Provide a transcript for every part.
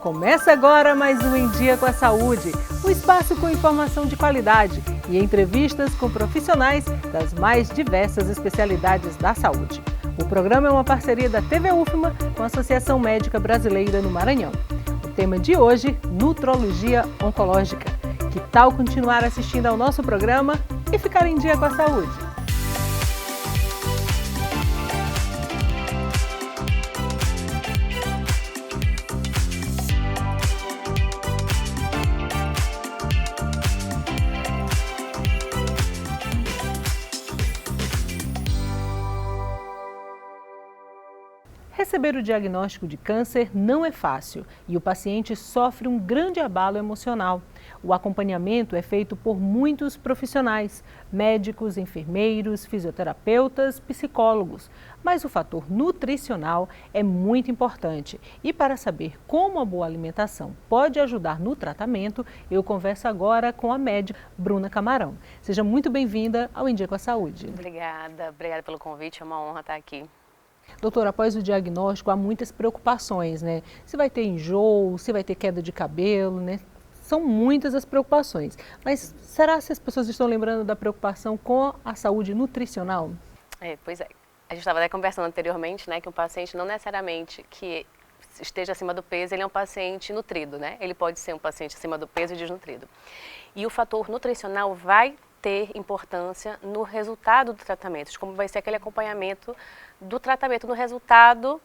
Começa agora mais um Em Dia com a Saúde, um espaço com informação de qualidade e entrevistas com profissionais das mais diversas especialidades da saúde. O programa é uma parceria da TV UFMA com a Associação Médica Brasileira no Maranhão. O tema de hoje, nutrologia oncológica. Que tal continuar assistindo ao nosso programa e ficar em dia com a saúde? Receber o diagnóstico de câncer não é fácil e o paciente sofre um grande abalo emocional. O acompanhamento é feito por muitos profissionais, médicos, enfermeiros, fisioterapeutas, psicólogos. Mas o fator nutricional é muito importante. E para saber como a boa alimentação pode ajudar no tratamento, eu converso agora com a médica Bruna Camarão. Seja muito bem-vinda ao Em Dia com a Saúde. Obrigada pelo convite, é uma honra estar aqui. Doutora, após o diagnóstico há muitas preocupações, né? Se vai ter enjoo, se vai ter queda de cabelo, né? São muitas as preocupações. Mas será que as pessoas estão lembrando da preocupação com a saúde nutricional? Pois é. A gente estava até conversando anteriormente, né, que um paciente não necessariamente que esteja acima do peso, ele é um paciente nutrido, né? Ele pode ser um paciente acima do peso e desnutrido. E o fator nutricional vai ter importância no resultado do tratamento, de como vai ser aquele acompanhamento do tratamento, no resultado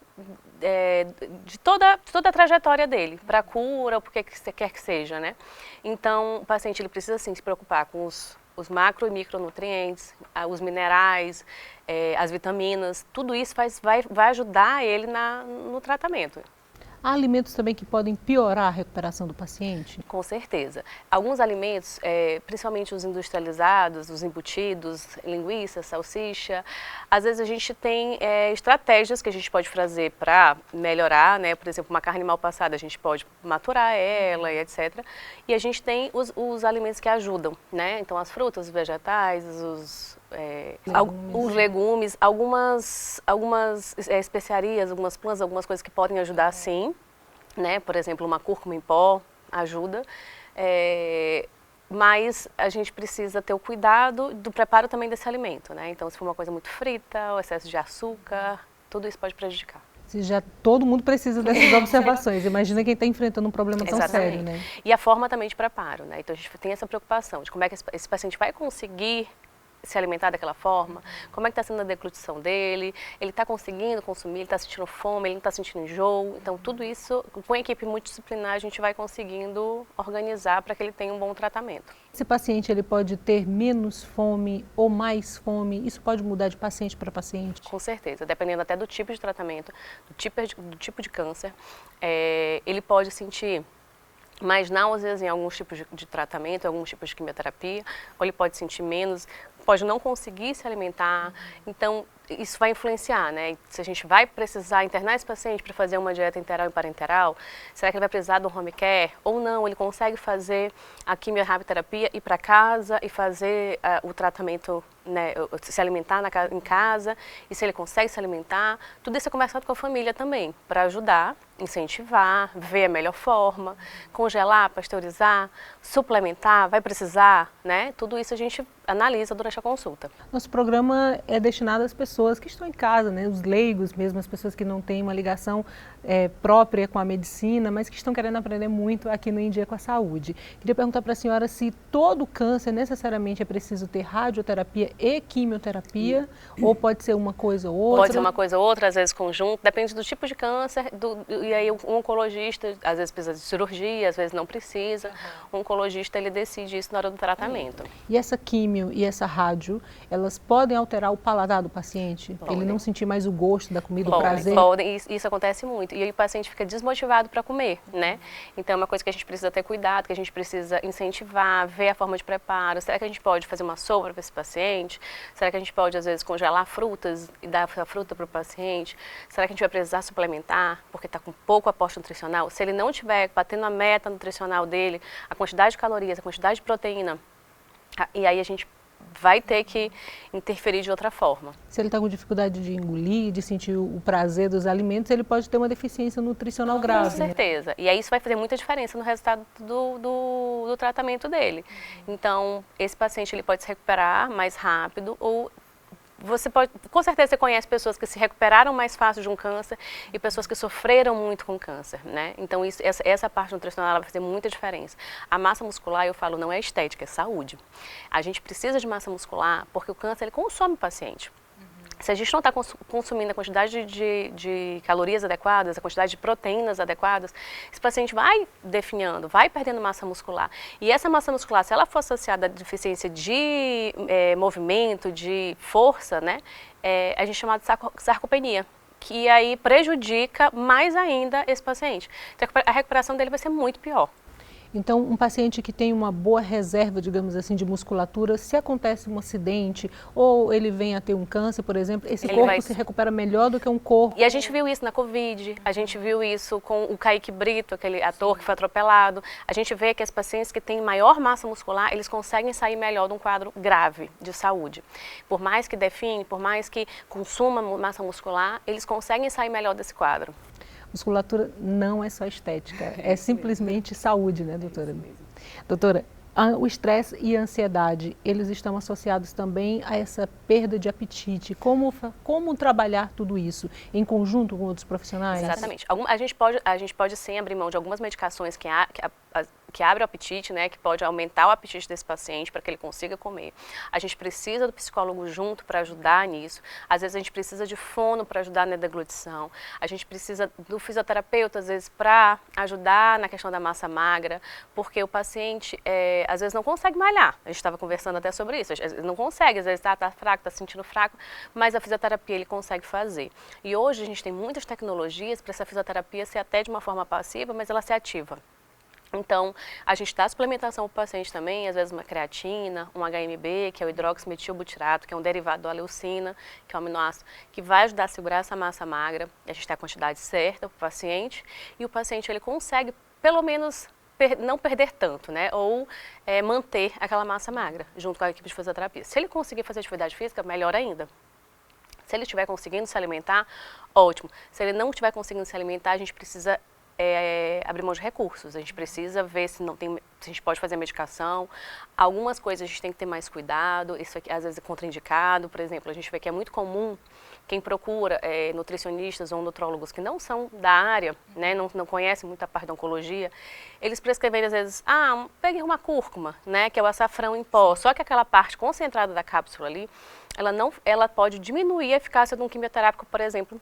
de toda a trajetória dele, para a cura, ou por que você quer que seja, né? Então, o paciente ele precisa sim se preocupar com os macro e micronutrientes, os minerais, as vitaminas, tudo isso vai ajudar ele no tratamento. Há alimentos também que podem piorar a recuperação do paciente? Com certeza. Alguns alimentos, principalmente os industrializados, os embutidos, linguiça, salsicha, às vezes a gente tem estratégias que a gente pode fazer para melhorar, né? Por exemplo, uma carne mal passada, a gente pode maturar ela e etc. E a gente tem os alimentos que ajudam, né? Então as frutas, os vegetais, os legumes, algumas especiarias, algumas plantas, algumas coisas que podem ajudar sim, né? Por exemplo, uma cúrcuma em pó ajuda, mas a gente precisa ter o cuidado do preparo também desse alimento, né? Então, se for uma coisa muito frita, o excesso de açúcar, tudo isso pode prejudicar. Se já todo mundo precisa dessas observações, imagina quem está enfrentando um problema tão sério, né? E a forma também de preparo, né? Então, a gente tem essa preocupação de como é que esse paciente vai conseguir se alimentar daquela forma, como é que está sendo a deglutição dele, ele está conseguindo consumir, ele está sentindo fome, ele não está sentindo enjoo. Então, tudo isso, com a equipe multidisciplinar, a gente vai conseguindo organizar para que ele tenha um bom tratamento. Esse paciente ele pode ter menos fome ou mais fome? Isso pode mudar de paciente para paciente? Com certeza, dependendo até do tipo de tratamento, do tipo de câncer, ele pode sentir mais náuseas em alguns tipos de tratamento, em alguns tipos de quimioterapia, ou ele pode sentir menos, pode não conseguir se alimentar. Então, isso vai influenciar, né? Se a gente vai precisar internar esse paciente para fazer uma dieta enteral e parenteral, será que ele vai precisar de um home care? Ou não, ele consegue fazer a quimioterapia, ir para casa e fazer o tratamento, né, se alimentar em casa, e se ele consegue se alimentar, tudo isso é conversado com a família também, para ajudar, incentivar, ver a melhor forma, congelar, pasteurizar, suplementar, vai precisar, né? Tudo isso a gente analisa durante a consulta. Nosso programa é destinado às pessoas que estão em casa, né? Os leigos mesmo, as pessoas que não têm uma ligação própria com a medicina, mas que estão querendo aprender muito aqui no Em Dia com a Saúde. Queria perguntar para a senhora se todo câncer necessariamente é preciso ter radioterapia e quimioterapia, ou pode ser uma coisa ou outra? Pode ser uma coisa ou outra, às vezes conjunto, depende do tipo de câncer, e aí o oncologista às vezes precisa de cirurgia, às vezes não precisa. O oncologista ele decide isso na hora do tratamento. E essa quimio e essa rádio, elas podem alterar o paladar do paciente? Podem. Ele não sentir mais o gosto da comida, o prazer? Podem, isso acontece muito. E aí o paciente fica desmotivado para comer, né? Então é uma coisa que a gente precisa ter cuidado, que a gente precisa incentivar, ver a forma de preparo. Será que a gente pode fazer uma sopa para esse paciente? Será que a gente pode, às vezes, congelar frutas e dar a fruta para o paciente? Será que a gente vai precisar suplementar porque está com pouco aporte nutricional? Se ele não estiver batendo a meta nutricional dele, a quantidade de calorias, a quantidade de proteína, e aí a gente vai ter que interferir de outra forma. Se ele está com dificuldade de engolir, de sentir o prazer dos alimentos, ele pode ter uma deficiência nutricional grave. Com certeza. E aí isso vai fazer muita diferença no resultado do tratamento dele. Então, esse paciente ele pode se recuperar mais rápido ou você pode, com certeza você conhece pessoas que se recuperaram mais fácil de um câncer e pessoas que sofreram muito com câncer, né? Então essa parte nutricional ela vai fazer muita diferença. A massa muscular, eu falo, não é estética, é saúde. A gente precisa de massa muscular porque o câncer ele consome o paciente. Se a gente não está consumindo a quantidade de calorias adequadas, a quantidade de proteínas adequadas, esse paciente vai definhando, vai perdendo massa muscular. E essa massa muscular, se ela for associada à deficiência de movimento, de força, né, a gente chama de sarcopenia, que aí prejudica mais ainda esse paciente. Então, a recuperação dele vai ser muito pior. Então, um paciente que tem uma boa reserva, digamos assim, de musculatura, se acontece um acidente ou ele vem a ter um câncer, por exemplo, esse corpo se recupera melhor do que um corpo. E a gente viu isso na Covid, a gente viu isso com o Kaique Brito, aquele ator que foi atropelado. A gente vê que os pacientes que têm maior massa muscular, eles conseguem sair melhor de um quadro grave de saúde. Por mais que define, por mais que consuma massa muscular, eles conseguem sair melhor desse quadro. Musculatura não é só estética, é simplesmente saúde, né, doutora? Doutora, o estresse e a ansiedade, eles estão associados também a essa perda de apetite. Como trabalhar tudo isso em conjunto com outros profissionais? Exatamente. A gente pode sim abrir mão de algumas medicações que abre o apetite, né, que pode aumentar o apetite desse paciente para que ele consiga comer. A gente precisa do psicólogo junto para ajudar nisso. Às vezes a gente precisa de fono para ajudar na deglutição. A gente precisa do fisioterapeuta, às vezes, para ajudar na questão da massa magra, porque o paciente, às vezes, não consegue malhar. A gente estava conversando até sobre isso. Às vezes não consegue, às vezes está fraco, está se sentindo fraco, mas a fisioterapia ele consegue fazer. E hoje a gente tem muitas tecnologias para essa fisioterapia ser até de uma forma passiva, mas ela ser ativa. Então, a gente dá suplementação para o paciente também, às vezes uma creatina, um HMB, que é o hidroximetilbutirato, que é um derivado da leucina, que é um aminoácido, que vai ajudar a segurar essa massa magra. A gente tem a quantidade certa para o paciente e o paciente ele consegue, pelo menos, não perder tanto, né? Ou manter aquela massa magra, junto com a equipe de fisioterapia. Se ele conseguir fazer atividade física, melhor ainda. Se ele estiver conseguindo se alimentar, ótimo. Se ele não estiver conseguindo se alimentar, a gente precisa abrir mão de recursos. A gente precisa ver se a gente pode fazer medicação. Algumas coisas a gente tem que ter mais cuidado. Isso aqui às vezes é contraindicado. Por exemplo, a gente vê que é muito comum quem procura nutricionistas ou nutrólogos que não são da área, né, não conhecem muito a parte da oncologia, eles prescrevem às vezes, pegue uma cúrcuma, né, que é o açafrão em pó. Só que aquela parte concentrada da cápsula ali, ela pode diminuir a eficácia de um quimioterápico, por exemplo,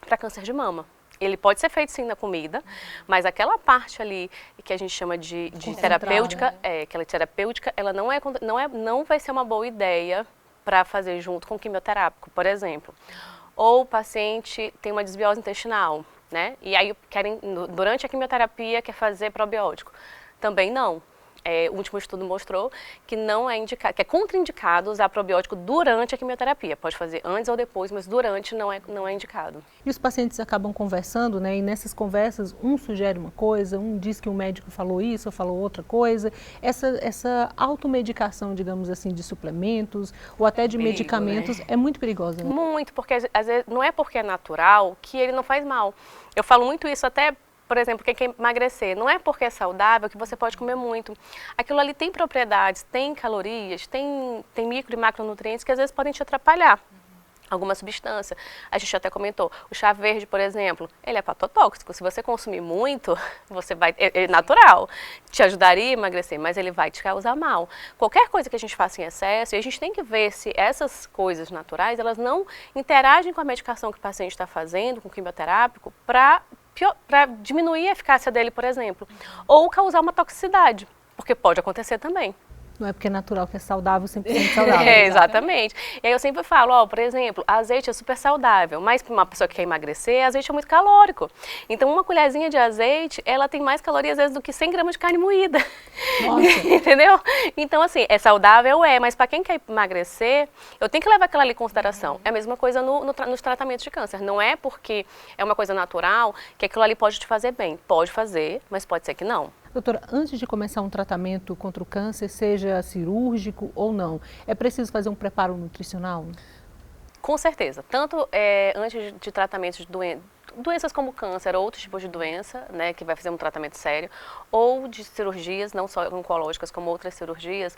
para câncer de mama. Ele pode ser feito sim na comida, mas aquela parte ali que a gente chama de terapêutica, né? Aquela terapêutica, ela não vai ser uma boa ideia para fazer junto com o quimioterápico, por exemplo. Ou o paciente tem uma desbiose intestinal, né? E aí durante a quimioterapia quer fazer probiótico. Também não. O último estudo mostrou que não é indicado, que é contraindicado usar probiótico durante a quimioterapia. Pode fazer antes ou depois, mas durante não é indicado. E os pacientes acabam conversando, né? E nessas conversas, um sugere uma coisa, um diz que o médico falou isso ou falou outra coisa. Essa automedicação, digamos assim, de suplementos ou até de medicamentos, né? É muito perigosa, né? Muito, porque às vezes não é porque é natural que ele não faz mal. Eu falo muito isso até. Por exemplo, quem quer emagrecer, não é porque é saudável que você pode comer muito. Aquilo ali tem propriedades, tem calorias, tem micro e macronutrientes que às vezes podem te atrapalhar. Alguma substância. A gente até comentou, o chá verde, por exemplo, ele é hepatotóxico. Se você consumir muito, você vai, é natural, te ajudaria a emagrecer, mas ele vai te causar mal. Qualquer coisa que a gente faça em excesso, e a gente tem que ver se essas coisas naturais, elas não interagem com a medicação que o paciente está fazendo, com o quimioterápico, para diminuir a eficácia dele, por exemplo, ou causar uma toxicidade, porque pode acontecer também. Não é porque é natural que é saudável, 100% saudável. Exatamente. E aí eu sempre falo, por exemplo, azeite é super saudável, mas para uma pessoa que quer emagrecer, azeite é muito calórico. Então uma colherzinha de azeite, ela tem mais calorias às vezes do que 100 gramas de carne moída. Nossa. Entendeu? Então assim, é saudável, mas para quem quer emagrecer, eu tenho que levar aquilo ali em consideração. É a mesma coisa nos tratamentos de câncer. Não é porque é uma coisa natural que aquilo ali pode te fazer bem. Pode fazer, mas pode ser que não. Doutora, antes de começar um tratamento contra o câncer, seja cirúrgico ou não, é preciso fazer um preparo nutricional? Com certeza. Tanto antes de tratamentos de doenças como câncer ou outros tipos de doença, né, que vai fazer um tratamento sério, ou de cirurgias, não só oncológicas, como outras cirurgias,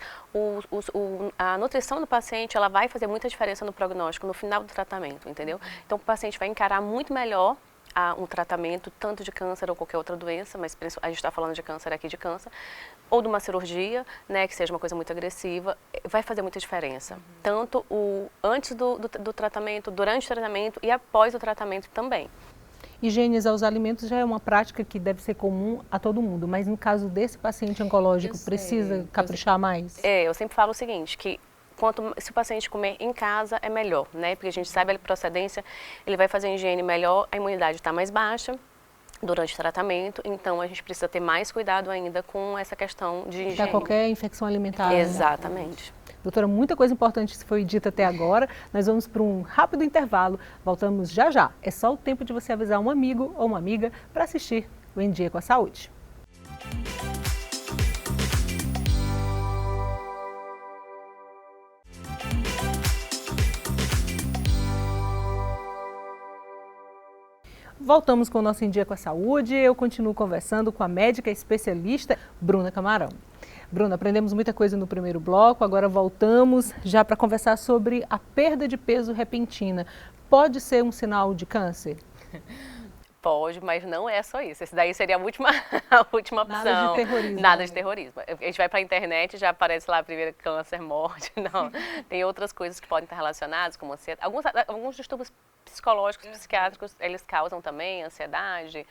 a nutrição do paciente, ela vai fazer muita diferença no prognóstico, no final do tratamento, entendeu? Então, o paciente vai encarar muito melhor um tratamento, tanto de câncer ou qualquer outra doença, mas a gente está falando de câncer aqui, de câncer, ou de uma cirurgia, né, que seja uma coisa muito agressiva, vai fazer muita diferença. Tanto antes do tratamento, durante o tratamento e após o tratamento também. Higienizar os alimentos já é uma prática que deve ser comum a todo mundo, mas no caso desse paciente oncológico, precisa caprichar mais? Eu sempre falo o seguinte, que se o paciente comer em casa é melhor, né? Porque a gente sabe a procedência, ele vai fazer a higiene melhor, a imunidade está mais baixa durante o tratamento, então a gente precisa ter mais cuidado ainda com essa questão de higiene. Para qualquer infecção alimentar. Exatamente. Doutora, muita coisa importante foi dita até agora. Nós vamos para um rápido intervalo. Voltamos já já. É só o tempo de você avisar um amigo ou uma amiga para assistir o Em Dia com a Saúde. Voltamos com o nosso Em Dia com a Saúde. Eu continuo conversando com a médica especialista Bruna Camarão. Bruna, aprendemos muita coisa no primeiro bloco, agora voltamos já para conversar sobre a perda de peso repentina. Pode ser um sinal de câncer? Pode, mas não é só isso. Esse daí seria a última opção. Nada de terrorismo. Nada de terrorismo. A gente vai para a internet e já aparece lá primeiro câncer, morte. Não, tem outras coisas que podem estar relacionadas, como ansiedade. Alguns distúrbios psicológicos, psiquiátricos, eles causam também ansiedade,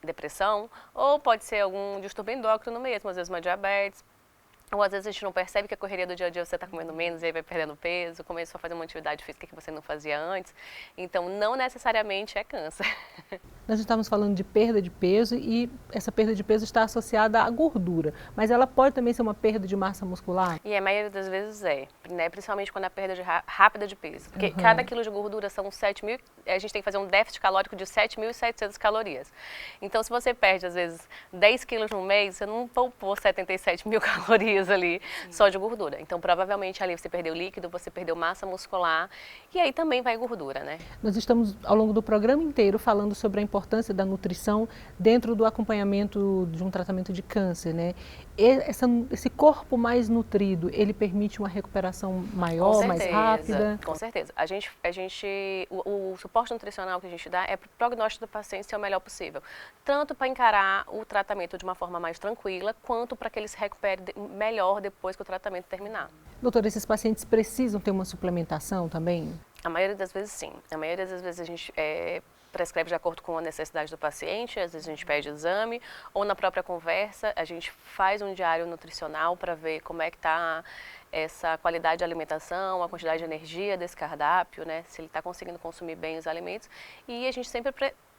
depressão, ou pode ser algum distúrbio endócrino mesmo, às vezes uma diabetes. Ou às vezes a gente não percebe que a correria do dia a dia você está comendo menos e aí vai perdendo peso, começou a fazer uma atividade física que você não fazia antes. Então, não necessariamente é câncer. Nós estamos falando de perda de peso e essa perda de peso está associada à gordura, mas ela pode também ser uma perda de massa muscular? E a maioria das vezes né? Principalmente quando é a perda rápida de peso. Porque cada quilo de gordura são 7.000, a gente tem que fazer um déficit calórico de 7.700 calorias. Então, se você perde, às vezes, 10 quilos no mês, você não poupou 77.000 calorias ali só de gordura. Então, provavelmente ali você perdeu líquido, você perdeu massa muscular e aí também vai gordura, né? Nós estamos ao longo do programa inteiro falando sobre a importância da nutrição dentro do acompanhamento de um tratamento de câncer, né? Esse corpo mais nutrido, ele permite uma recuperação maior, mais rápida? Com certeza. O suporte nutricional que a gente dá é para o prognóstico do paciente ser o melhor possível. Tanto para encarar o tratamento de uma forma mais tranquila, quanto para que ele se recupere melhor depois que o tratamento terminar. Doutora, esses pacientes precisam ter uma suplementação também? A maioria das vezes, sim. A maioria das vezes a gente prescreve de acordo com a necessidade do paciente, às vezes a gente pede exame, ou na própria conversa a gente faz um diário nutricional para ver como é que está essa qualidade de alimentação, a quantidade de energia desse cardápio, né, se ele está conseguindo consumir bem os alimentos, e a gente sempre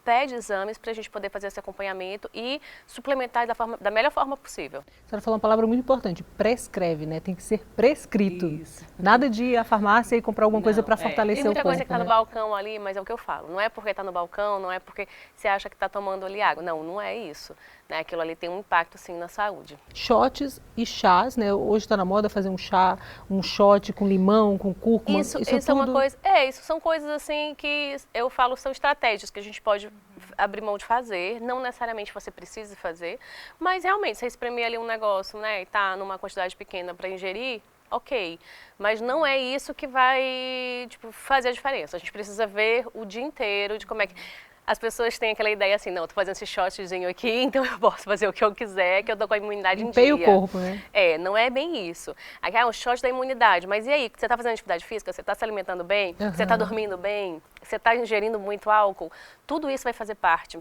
pede exames para a gente poder fazer esse acompanhamento e suplementar da melhor forma possível. A senhora falou uma palavra muito importante, prescreve, né? Tem que ser prescrito. Isso. Nada de ir à farmácia e comprar alguma coisa para fortalecer o corpo. Tem muita coisa que está no balcão ali, mas é o que eu falo. Não é porque está no balcão, não é porque você acha que está tomando ali água. Não, não é isso. Né? Aquilo ali tem um impacto, sim, na saúde. Shots e chás, né? Hoje está na moda fazer um chá, um shot com limão, com cúrcuma. Isso é uma coisa. Isso são coisas assim que eu falo são estratégias que a gente pode abrir mão de fazer. Não necessariamente você precisa fazer, mas realmente você espremer ali um negócio, né? E tá numa quantidade pequena para ingerir. Ok, mas não é isso que vai fazer a diferença. A gente precisa ver o dia inteiro de como é que... As pessoas têm aquela ideia assim, não, eu tô fazendo esse shotzinho aqui, então eu posso fazer o que eu quiser, que eu tô com a imunidade em dia. Limpei o corpo, né? Não é bem isso. Aqui é um shot da imunidade, mas e aí, você tá fazendo atividade física, você tá se alimentando bem, você tá dormindo bem, você tá ingerindo muito álcool, tudo isso vai fazer parte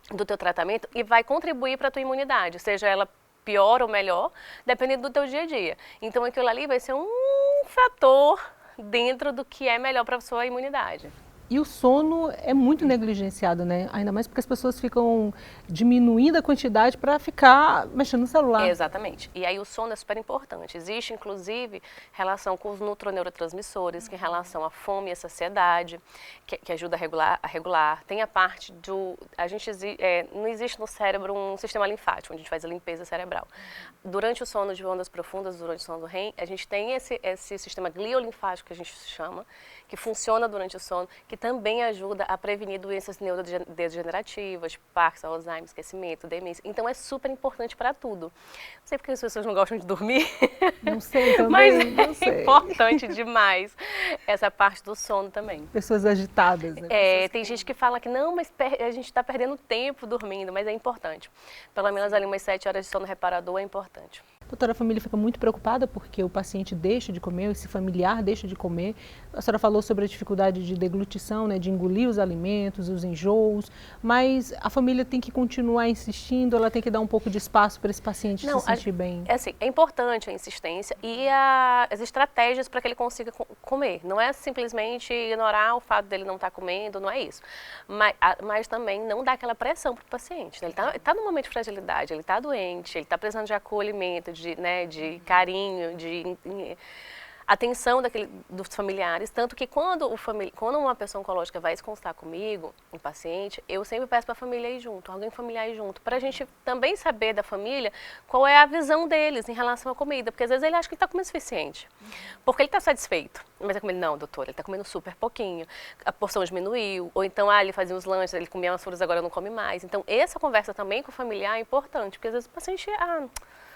do teu tratamento e vai contribuir para a tua imunidade, seja ela pior ou melhor, dependendo do teu dia a dia. Então aquilo ali vai ser um fator dentro do que é melhor para a sua imunidade. E o sono é muito negligenciado, né? Ainda mais porque as pessoas ficam diminuindo a quantidade para ficar mexendo no celular. Exatamente. E aí o sono é super importante. Existe, inclusive, relação com os nutroneurotransmissores, que é em relação à fome e à saciedade, que ajuda a regular. Tem a parte do... não existe no cérebro um sistema linfático, onde a gente faz a limpeza cerebral. Durante o sono de ondas profundas, durante o sono do REM, a gente tem esse sistema gliolinfático, que a gente chama, que funciona durante o sono, que também ajuda a prevenir doenças neurodegenerativas, tipo Parkinson, Alzheimer, esquecimento, demência. Então é super importante para tudo. Não sei porque as pessoas não gostam de dormir. Não sei também, mas não sei. É importante demais essa parte do sono também. Pessoas agitadas, né? Tem gente que fala que não, mas a gente está perdendo tempo dormindo, mas é importante. Pelo menos ali umas 7 horas de sono reparador é importante. Doutora, a família fica muito preocupada porque o paciente deixa de comer, esse familiar deixa de comer. A senhora falou sobre a dificuldade de deglutição, né, de engolir os alimentos, os enjoos, mas a família tem que continuar insistindo, ela tem que dar um pouco de espaço para esse paciente se sentir bem. É importante a insistência e as estratégias para que ele consiga comer. Não é simplesmente ignorar o fato dele não estar comendo, não é isso. Mas também não dar aquela pressão para o paciente. Né? Ele está num momento de fragilidade, ele está doente, ele está precisando de acolhimento, de carinho, de atenção dos familiares, tanto que quando uma pessoa oncológica vai se consultar comigo, um paciente, eu sempre peço para a família ir junto, alguém familiar ir junto, para a gente também saber da família qual é a visão deles em relação à comida, porque às vezes ele acha que ele está comendo o suficiente, porque ele está satisfeito, mas não, doutor, ele está comendo super pouquinho, a porção diminuiu, ou então, ele fazia uns lanches, ele comia umas frutas, agora não come mais. Então, essa conversa também com o familiar é importante, porque às vezes o paciente,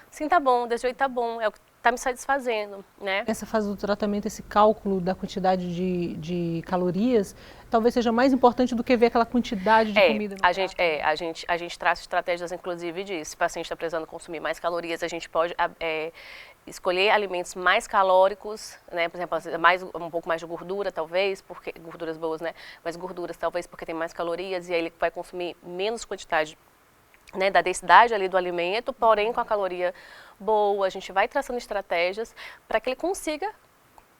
sim, tá bom, desse jeito tá bom, é o que tá me satisfazendo, né? Essa fase do tratamento, esse cálculo da quantidade de calorias, talvez seja mais importante do que ver aquela quantidade de comida no prato. A gente traça estratégias, inclusive, disso. Se o paciente está precisando consumir mais calorias, a gente pode escolher alimentos mais calóricos, né? Por exemplo, um pouco mais de gordura, talvez, porque gorduras boas, né? Mas gorduras, talvez, porque tem mais calorias, e aí ele vai consumir menos quantidade, né, da densidade ali do alimento, porém com a caloria boa. A gente vai traçando estratégias para que ele consiga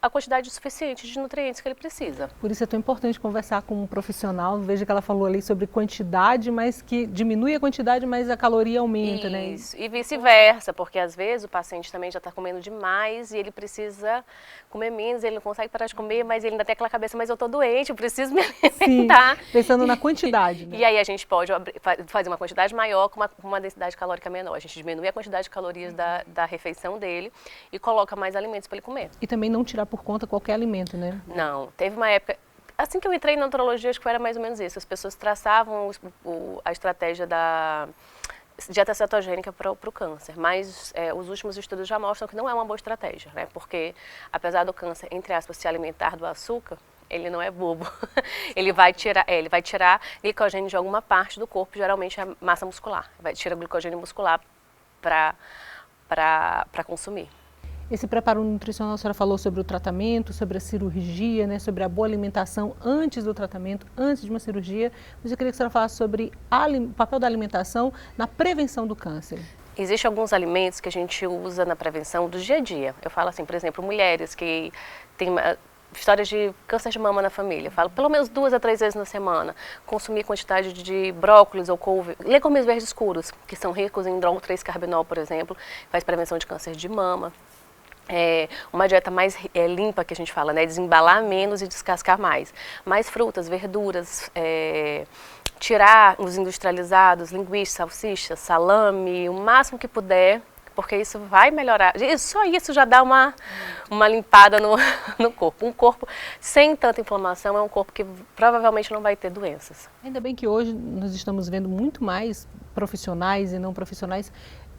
a quantidade suficiente de nutrientes que ele precisa. Por isso é tão importante conversar com um profissional. Veja que ela falou ali sobre quantidade, mas que diminui a quantidade, mas a caloria aumenta, né? Isso, e vice-versa, porque às vezes o paciente também já está comendo demais e ele precisa comer menos, ele não consegue parar de comer, mas ele ainda tem aquela cabeça, mas eu estou doente, eu preciso me alimentar. Sim, pensando na quantidade, né? E aí a gente pode fazer uma quantidade maior com uma densidade calórica menor. A gente diminui a quantidade de calorias da refeição dele e coloca mais alimentos para ele comer. E também não tirar por conta qualquer alimento, né? Não, teve uma época, assim que eu entrei na nutrologia, acho que era mais ou menos isso, as pessoas traçavam a estratégia da dieta cetogênica para o câncer, mas os últimos estudos já mostram que não é uma boa estratégia, né? Porque apesar do câncer, entre aspas, se alimentar do açúcar, ele não é bobo. Ele vai tirar glicogênio de alguma parte do corpo, geralmente a massa muscular. Vai tirar glicogênio muscular para consumir. Esse preparo nutricional, a senhora falou sobre o tratamento, sobre a cirurgia, né, sobre a boa alimentação antes do tratamento, antes de uma cirurgia. Mas eu queria que a senhora falasse sobre o papel da alimentação na prevenção do câncer. Existem alguns alimentos que a gente usa na prevenção do dia a dia. Eu falo assim, por exemplo, mulheres que têm histórias de câncer de mama na família. Eu falo pelo menos 2 a 3 vezes na semana. Consumir quantidade de brócolis ou couve, legumes verdes escuros, que são ricos em drol 3-carbinol, por exemplo, faz prevenção de câncer de mama. Uma dieta mais limpa, que a gente fala, né? Desembalar menos e descascar mais. Mais frutas, verduras, tirar os industrializados, linguiça, salsicha, salame, o máximo que puder, porque isso vai melhorar. Só isso já dá uma limpada no corpo. Um corpo sem tanta inflamação é um corpo que provavelmente não vai ter doenças. Ainda bem que hoje nós estamos vendo muito mais profissionais e não profissionais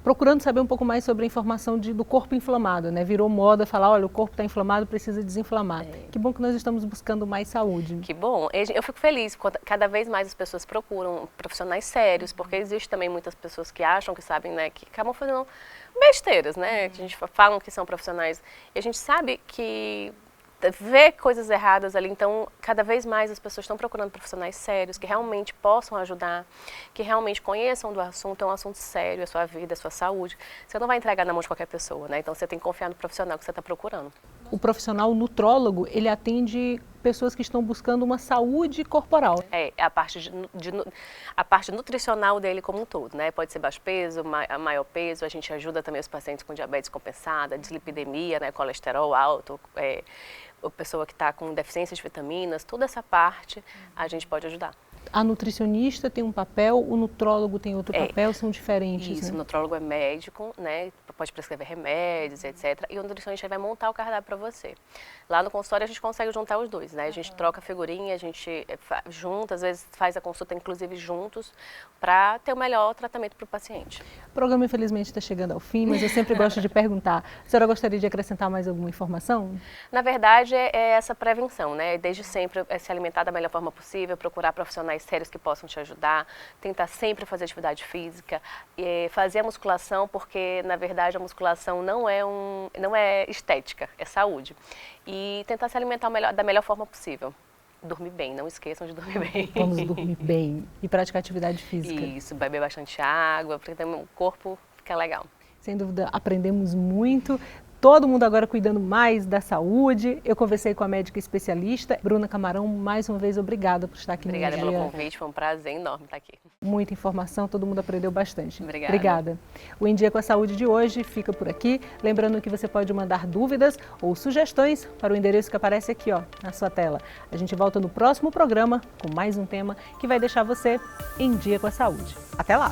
procurando saber um pouco mais sobre a informação do corpo inflamado, né? Virou moda falar, olha, o corpo está inflamado, precisa desinflamar. Que bom que nós estamos buscando mais saúde. Que bom. Eu fico feliz quando cada vez mais as pessoas procuram profissionais sérios, porque existe também muitas pessoas que acham que sabem, né, que acabam fazendo besteiras, né? Que a gente falam que são profissionais. E a gente sabe que vê coisas erradas ali, então cada vez mais as pessoas estão procurando profissionais sérios, que realmente possam ajudar, que realmente conheçam do assunto, é um assunto sério, é a sua vida, é a sua saúde. Você não vai entregar na mão de qualquer pessoa, né? Então você tem que confiar no profissional que você está procurando. O profissional nutrólogo, ele atende pessoas que estão buscando uma saúde corporal. É a parte nutricional dele como um todo, né? Pode ser baixo peso, maior peso, a gente ajuda também os pacientes com diabetes compensada, dislipidemia, né? Colesterol alto, a pessoa que está com deficiência de vitaminas, toda essa parte a gente pode ajudar. A nutricionista tem um papel, o nutrólogo tem outro papel, são diferentes. Isso, né? O nutrólogo é médico, né? Pode prescrever remédios, etc. E o nutricionista vai montar o cardápio para você. Lá no consultório a gente consegue juntar os dois, né? A gente troca figurinha, a gente junta, às vezes faz a consulta inclusive juntos, para ter o melhor tratamento para o paciente. O programa infelizmente está chegando ao fim, mas eu sempre gosto de perguntar, a senhora gostaria de acrescentar mais alguma informação? Na verdade é essa prevenção, né? Desde sempre é se alimentar da melhor forma possível, procurar profissionais sérios que possam te ajudar, tentar sempre fazer atividade física, fazer a musculação, porque na verdade a musculação não é estética, é saúde. E tentar se alimentar da melhor forma possível. Dormir bem, não esqueçam de dormir bem. Vamos dormir bem e praticar atividade física. Isso, beber bastante água, porque também o corpo fica legal. Sem dúvida, aprendemos muito. Todo mundo agora cuidando mais da saúde. Eu conversei com a médica especialista, Bruna Camarão. Mais uma vez, obrigada por estar aqui no Dia. Obrigada pelo convite, foi um prazer enorme estar aqui. Muita informação, todo mundo aprendeu bastante. Obrigada. O Em Dia com a Saúde de hoje fica por aqui. Lembrando que você pode mandar dúvidas ou sugestões para o endereço que aparece aqui, ó, na sua tela. A gente volta no próximo programa com mais um tema que vai deixar você em dia com a saúde. Até lá!